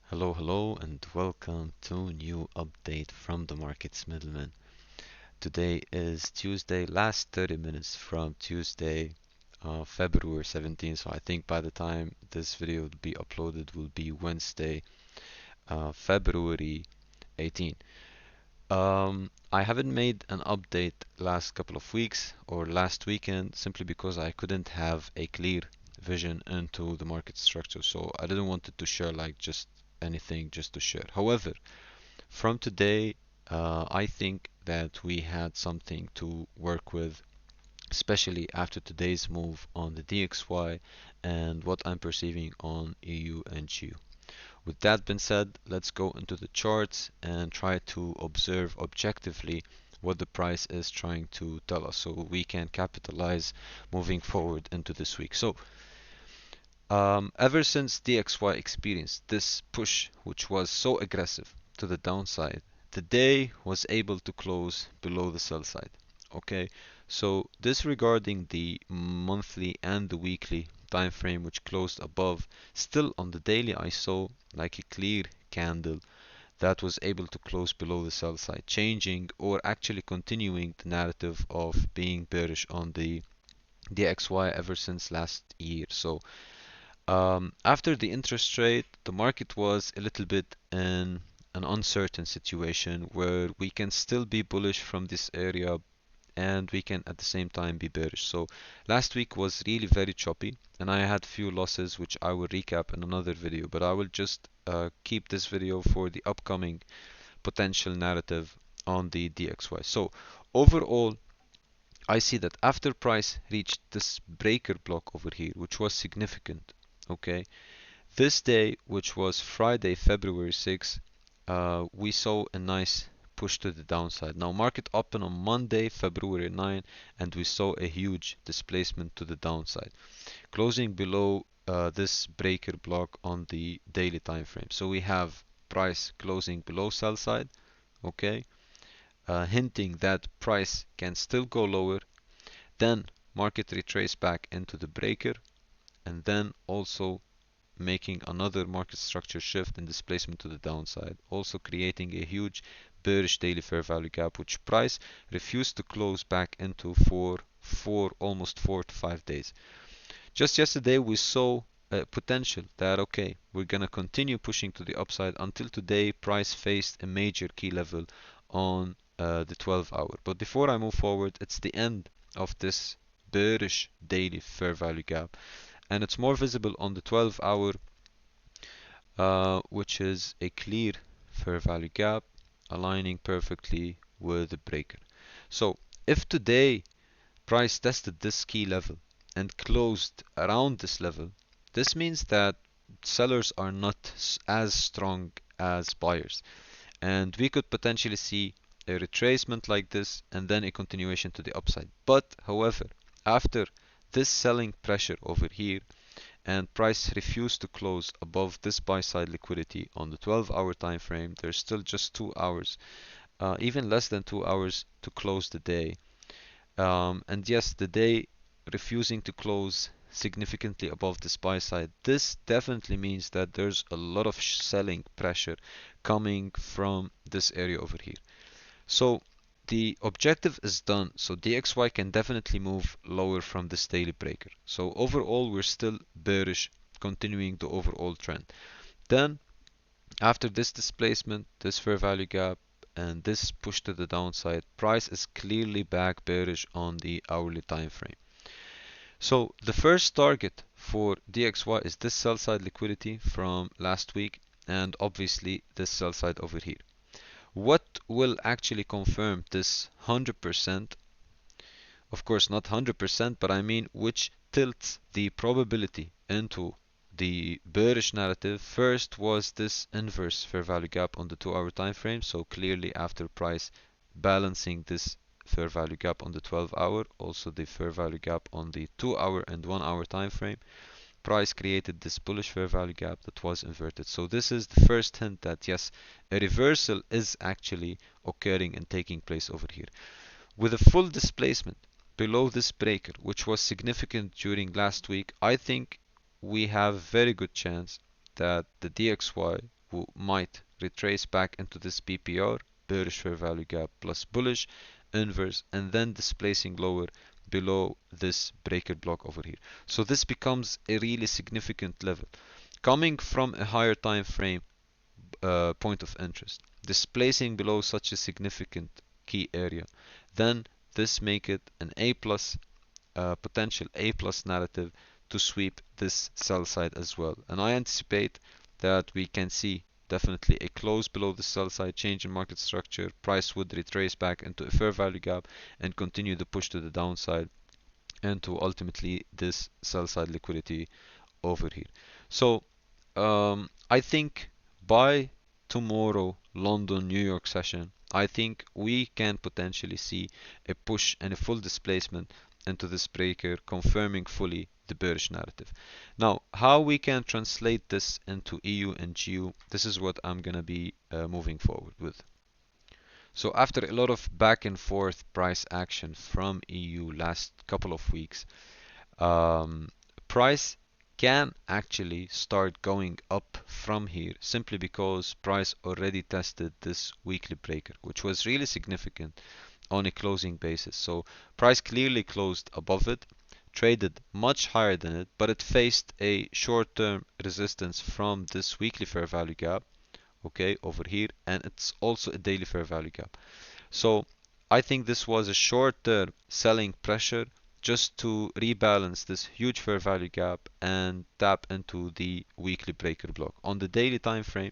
Hello, and welcome to new update from the markets middleman. Today is Tuesday, last 30 minutes from Tuesday, February 17th. So I think by the time this video will be uploaded will be Wednesday, February 18th. I haven't made an update last couple of weeks or last weekend simply because I couldn't have a clear vision into the market structure. So I didn't want it to share like just anything just to share. However, from today, I think that we had something to work with, especially after today's move on the DXY and what I'm perceiving on EU and GU. With that being said, let's go into the charts and try to observe objectively what the price is trying to tell us so we can capitalize moving forward into this week. So, ever since DXY experienced this push, which was so aggressive to the downside, the day was able to close below the sell side. Okay, so disregarding the monthly and the weekly time frame, which closed above, still on the daily, I saw like a clear candle that was able to close below the sell side, changing or actually continuing the narrative of being bearish on the DXY ever since last year. So after the interest rate, the market was a little bit in an uncertain situation where we can still be bullish from this area and we can at the same time be bearish. So last week was really very choppy and I had few losses which I will recap in another video, but I will just keep this video for the upcoming potential narrative on the DXY. So overall, I see that after price reached this breaker block over here, which was significant, okay, this day, which was Friday, February 6th, we saw a nice push to the downside. Now, market opened on Monday, February 9, and we saw a huge displacement to the downside, closing below this breaker block on the daily time frame. So we have price closing below sell side, okay, hinting that price can still go lower. Then market retrace back into the breaker, and then also making another market structure shift and displacement to the downside, also creating a huge bearish daily fair value gap, which price refused to close back into for almost 4 to 5 days. Just yesterday we saw a potential that okay, we're gonna continue pushing to the upside until today price faced a major key level on the 12 hour. But before I move forward, it's the end of this bearish daily fair value gap, and it's more visible on the 12-hour, which is a clear fair value gap aligning perfectly with the breaker. So if today price tested this key level and closed around this level, this means that sellers are not as strong as buyers, and we could potentially see a retracement like this and then a continuation to the upside. But however, after this selling pressure over here and price refused to close above this buy side liquidity on the 12-hour time frame, there's still just 2 hours, even less than 2 hours to close the day. And yes, the day refusing to close significantly above the buy side, this definitely means that there's a lot of selling pressure coming from this area over here. So the objective is done. So DXY can definitely move lower from this daily breaker. So overall, we're still bearish, continuing the overall trend. Then after this displacement, this fair value gap, and this push to the downside, price is clearly back bearish on the hourly time frame. So the first target for DXY is this sell side liquidity from last week, and obviously this sell side over here. What will actually confirm this 100%? Of course, not 100%, but I mean which tilts the probability into the bearish narrative. First was this inverse fair value gap on the 2-hour time frame. So clearly after price balancing this fair value gap on the 12-hour, also the fair value gap on the 2-hour and 1-hour time frame, price created this bullish fair value gap that was inverted. So this is the first hint that yes, a reversal is actually occurring and taking place over here. With a full displacement below this breaker, which was significant during last week, I think we have very good chance that the DXY might retrace back into this BPR, bearish fair value gap plus bullish, inverse, and then displacing lower below this breaker block over here. So this becomes a really significant level. Coming from a higher time frame point of interest, displacing below such a significant key area, then this make it an A plus potential A plus narrative to sweep this sell side as well. And I anticipate that we can see definitely a close below the sell side, change in market structure, price would retrace back into a fair value gap and continue the push to the downside and to ultimately this sell side liquidity over here. So I think by tomorrow London New York session, I think we can potentially see a push and a full displacement into this breaker, confirming fully the bearish narrative. Now, how we can translate this into EU and GU, this is what I'm gonna be moving forward with. So after a lot of back and forth price action from EU last couple of weeks, price can actually start going up from here simply because price already tested this weekly breaker, which was really significant on a closing basis. So price clearly closed above it, traded much higher than it, but it faced a short-term resistance from this weekly fair value gap, okay, over here, and it's also a daily fair value gap. So I think this was a short-term selling pressure just to rebalance this huge fair value gap and tap into the weekly breaker block. On the daily time frame,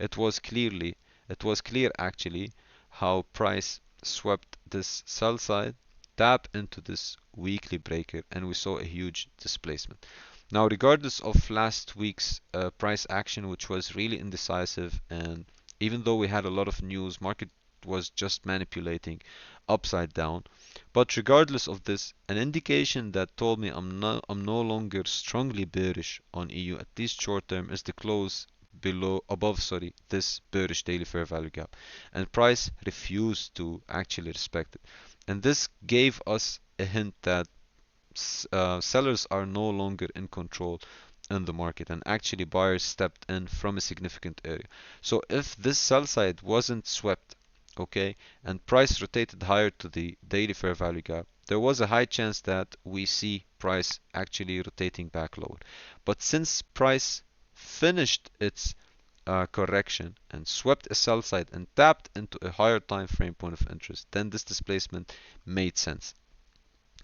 it was clear actually how price swept this sell side, tap into this weekly breaker, and we saw a huge displacement. Now, regardless of last week's price action, which was really indecisive, and even though we had a lot of news, market was just manipulating upside down. But regardless of this, an indication that told me I'm no longer strongly bearish on EU, at least short term, is the close above this bearish daily fair value gap, and price refused to actually respect it. And this gave us a hint that sellers are no longer in control in the market, and actually buyers stepped in from a significant area. So if this sell side wasn't swept, okay, and price rotated higher to the daily fair value gap, there was a high chance that we see price actually rotating back lower. But since price finished its correction and swept a sell side and tapped into a higher time frame point of interest, then this displacement made sense.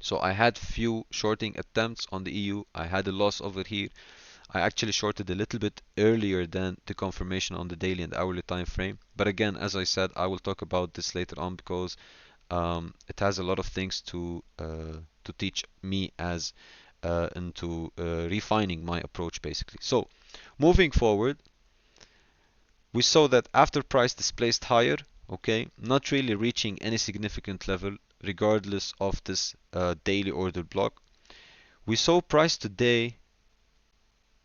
So I had few shorting attempts on the EU. I had a loss over here. I actually shorted a little bit earlier than the confirmation on the daily and hourly time frame. But again, as I said, I will talk about this later on because it has a lot of things to teach me as into refining my approach basically. So moving forward, we saw that after price displaced higher, okay, not really reaching any significant level regardless of this daily order block. We saw price today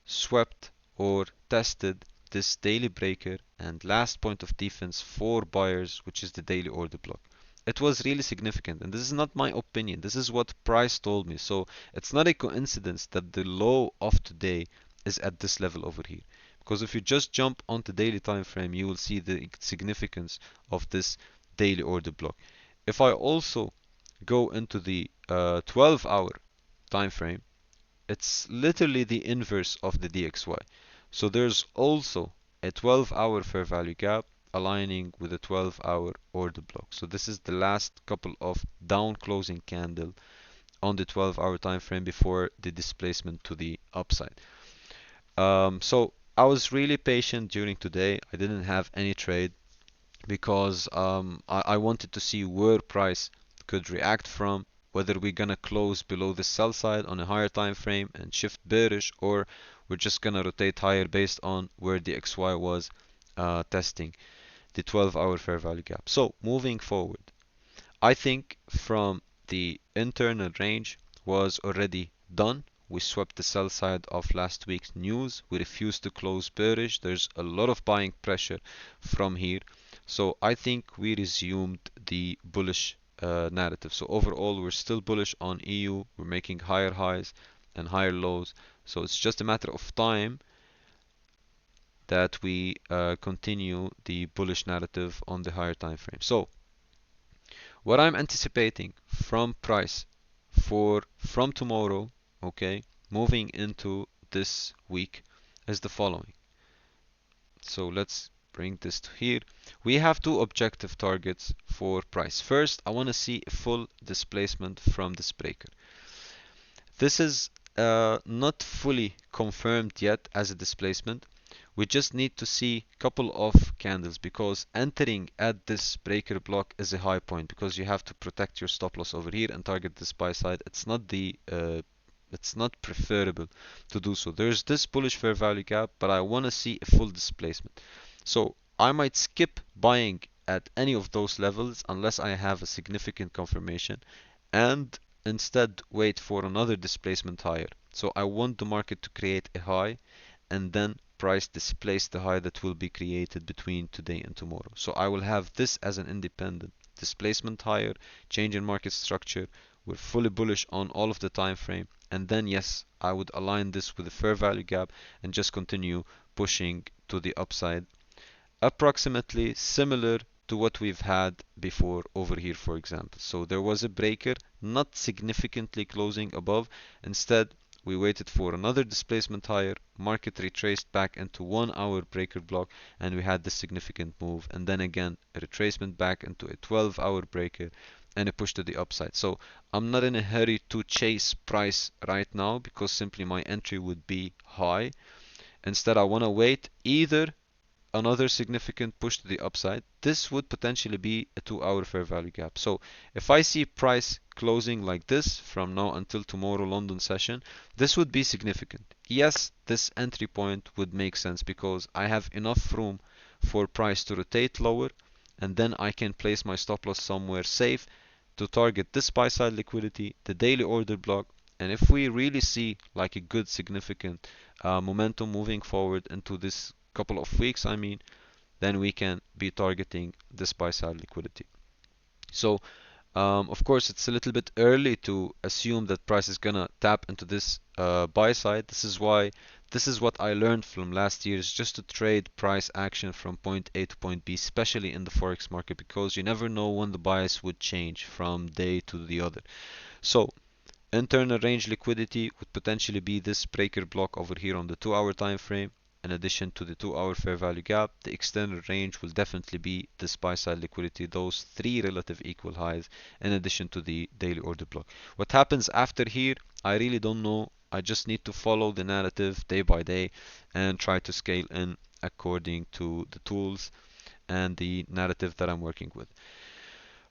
swept or tested this daily breaker and last point of defense for buyers, which is the daily order block. It was really significant, and this is not my opinion, this is what price told me. So it's not a coincidence that the low of today is at this level over here, because if you just jump onto daily time frame, you will see the significance of this daily order block. If I also go into the 12-hour time frame, it's literally the inverse of the DXY. So there's also a 12-hour fair value gap aligning with a 12-hour order block. So this is the last couple of down closing candle on the 12-hour time frame before the displacement to the upside. So I was really patient during today. I didn't have any trade because I wanted to see where price could react from, whether we're gonna close below the sell side on a higher time frame and shift bearish, or we're just gonna rotate higher based on where the XY was testing the 12-hour fair value gap. So moving forward, I think from the internal range was already done. We swept the sell side of last week's news. We refused to close bearish. There's a lot of buying pressure from here. So I think we resumed the bullish narrative. So overall, we're still bullish on EU. We're making higher highs and higher lows. So it's just a matter of time that we continue the bullish narrative on the higher time frame. So what I'm anticipating from price from tomorrow, okay, moving into this week is the following. So let's bring this to here. We have two objective targets for price. First, I want to see a full displacement from this breaker. This is not fully confirmed yet as a displacement. We just need to see a couple of candles because entering at this breaker block is a high point because you have to protect your stop loss over here and target this buy side. It's not preferable to do so. There's this bullish fair value gap, but I want to see a full displacement. So I might skip buying at any of those levels unless I have a significant confirmation and instead wait for another displacement higher. So I want the market to create a high and then price displace the high that will be created between today and tomorrow. So I will have this as an independent displacement higher, change in market structure. We're fully bullish on all of the time frame, and then yes, I would align this with a fair value gap and just continue pushing to the upside, approximately similar to what we've had before over here, for example. So there was a breaker, not significantly closing above. Instead, we waited for another displacement higher, market retraced back into 1 hour breaker block, and we had this significant move. And then again, a retracement back into a 12-hour breaker and a push to the upside. So I'm not in a hurry to chase price right now because simply my entry would be high. Instead, I want to wait either another significant push to the upside. This would potentially be a 2-hour fair value gap. So if I see price closing like this from now until tomorrow London session, this would be significant. Yes, this entry point would make sense because I have enough room for price to rotate lower, and then I can place my stop loss somewhere safe to target this buy side liquidity, the daily order block. And if we really see like a good significant momentum moving forward into this couple of weeks, then we can be targeting this buy side liquidity. So of course it's a little bit early to assume that price is gonna tap into this buy side. This is what I learned from last year, is just to trade price action from point A to point B, especially in the forex market, because you never know when the bias would change from day to the other. So internal range liquidity would potentially be this breaker block over here on the 2-hour time frame. In addition to the 2-hour fair value gap, the external range will definitely be this buy side liquidity, those 3 relative equal highs, in addition to the daily order block. What happens after here, I really don't know. I just need to follow the narrative day by day and try to scale in according to the tools and the narrative that I'm working with.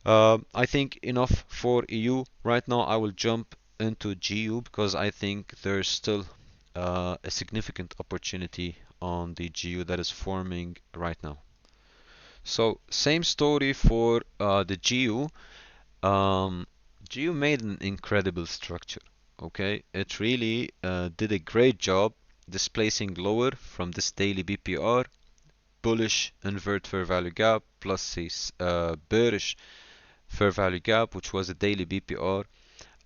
I think enough for EU. Right now I will jump into GU because I think there's still a significant opportunity on the GU that is forming right now. So same story for the GU. GU made an incredible structure. Okay, it really did a great job displacing lower from this daily BPR, bullish invert fair value gap plus this bearish fair value gap, which was a daily BPR.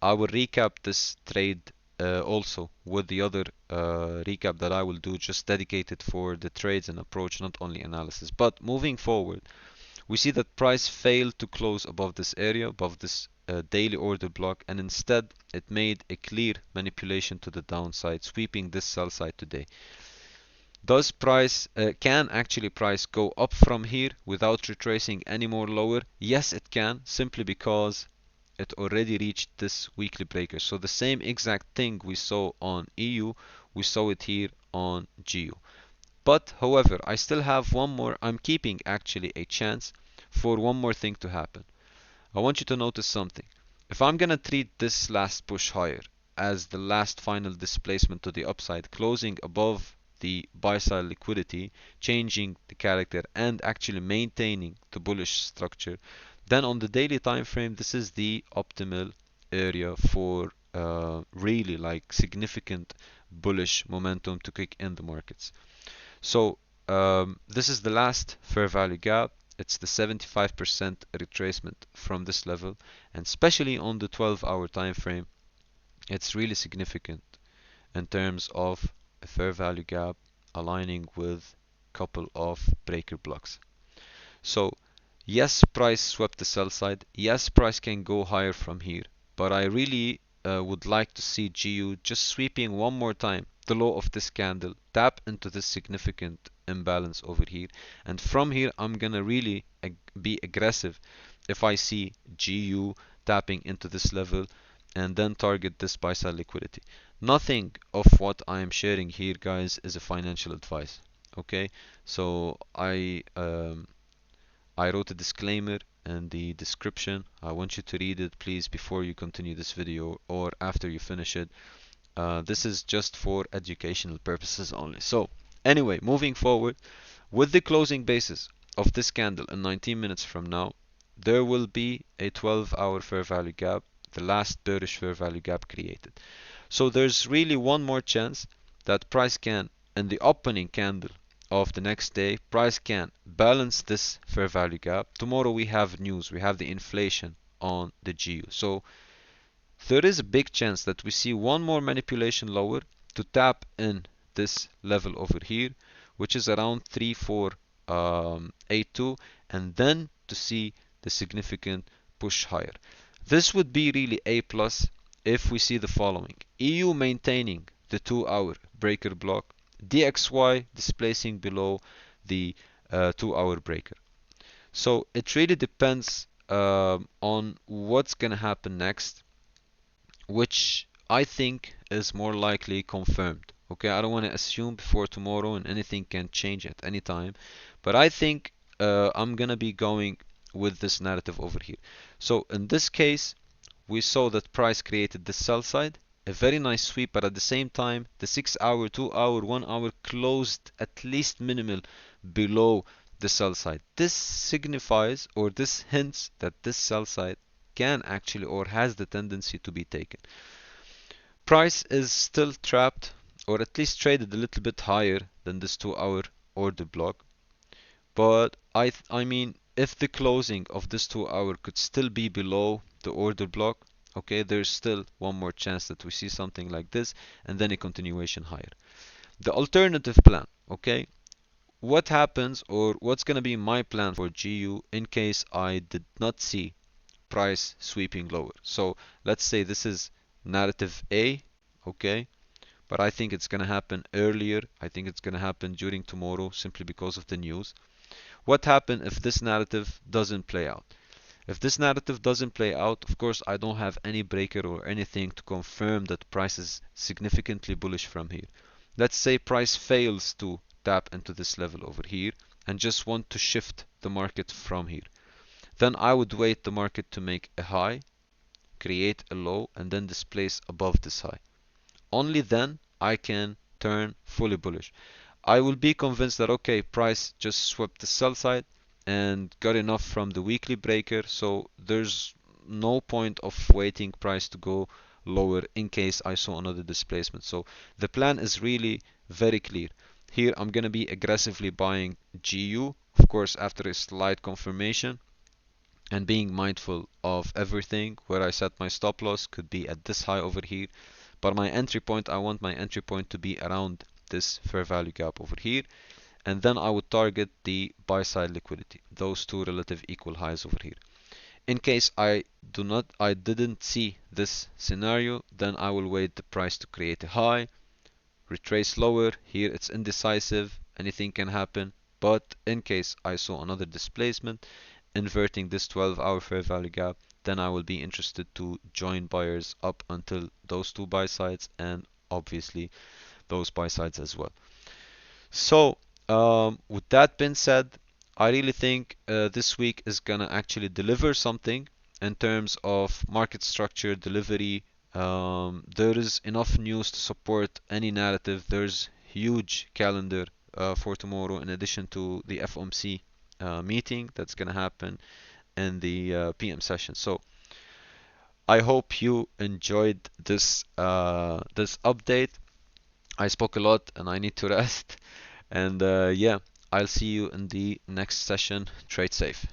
I will recap this trade also with the other recap that I will do, just dedicated for the trades and approach, not only analysis. But moving forward, we see that price failed to close above this area, above this daily order block, and instead it made a clear manipulation to the downside, sweeping this sell side today. Does price can actually price go up from here without retracing any more lower? Yes, it can, simply because it already reached this weekly breaker. So the same exact thing we saw on EU, we saw it here on GU. But however, I still have one more. I'm keeping actually a chance for one more thing to happen. I want you to notice something. If I'm gonna treat this last push higher as the last final displacement to the upside, closing above the buy side liquidity, changing the character and actually maintaining the bullish structure, then on the daily time frame, this is the optimal area for really like significant bullish momentum to kick in the markets. So this is the last fair value gap. It's the 75% retracement from this level, and especially on the 12-hour time frame, it's really significant in terms of a fair value gap aligning with couple of breaker blocks. So yes, price swept the sell side. Yes, price can go higher from here, but I really would like to see GU just sweeping one more time the low of this candle, tap into this significant imbalance over here, and from here I'm gonna really be aggressive if I see GU tapping into this level and then target this buy side liquidity. Nothing of what I am sharing here, guys, is a financial advice. Okay, so I wrote a disclaimer in the description. I want you to read it, please, before you continue this video or after you finish it. This is just for educational purposes only. So, anyway, moving forward, with the closing basis of this candle in 19 minutes from now, there will be a 12-hour fair value gap, the last bearish fair value gap created. So there's really one more chance that price can, in the opening candle of the next day, price can balance this fair value gap. Tomorrow we have news, we have the inflation on the GU. So there is a big chance that we see one more manipulation lower to tap in this level over here, which is around 3482, and then to see the significant push higher. This would be really A plus if we see the following: EU maintaining the 2-hour breaker block, DXY displacing below the 2-hour breaker. So it really depends on what's gonna happen next, which I think is more likely confirmed. Okay, I don't want to assume before tomorrow, and anything can change at any time, but I think I'm gonna be going with this narrative over here. So in this case, we saw that price created the sell side, a very nice sweep, but at the same time, the 6-hour, 2-hour, 1-hour closed at least minimal below the sell side. This signifies, or this hints, that this sell side can actually, or has the tendency to be taken. Price is still trapped, or at least traded a little bit higher than this 2-hour order block. But I mean, if the closing of this 2-hour could still be below the order block, okay, there's still one more chance that we see something like this, and then a continuation higher. The alternative plan, okay, what happens, or what's gonna be my plan for GU in case I did not see price sweeping lower? So let's say this is narrative A, okay, but I think it's gonna happen earlier. I think it's gonna happen during tomorrow simply because of the news. What happens if this narrative doesn't play out? If this narrative doesn't play out, of course, I don't have any breaker or anything to confirm that price is significantly bullish from here. Let's say price fails to tap into this level over here and just want to shift the market from here. Then I would wait the market to make a high, create a low, and then displace above this high. Only then I can turn fully bullish. I will be convinced that, okay, price just swept the sell side and got enough from the weekly breaker, so there's no point of waiting price to go lower in case I saw another displacement. So the plan is really very clear. Here I'm going to be aggressively buying GU, of course, after a slight confirmation, and being mindful of everything. Where I set my stop loss could be at this high over here, but my entry point, I want my entry point to be around this fair value gap over here, and then I would target the buy side liquidity, those two relative equal highs over here. In case I didn't see this scenario, then I will wait the price to create a high, retrace lower. Here it's indecisive, anything can happen, but in case I saw another displacement inverting this 12-hour fair value gap, then I will be interested to join buyers up until those two buy sides, and obviously those buy sides as well. So with that being said, I really think this week is gonna actually deliver something in terms of market structure, delivery. There is enough news to support any narrative. There's huge calendar for tomorrow, in addition to the FOMC meeting that's gonna happen in the PM session. So I hope you enjoyed this this update. I spoke a lot and I need to rest. And yeah, I'll see you in the next session. Trade safe.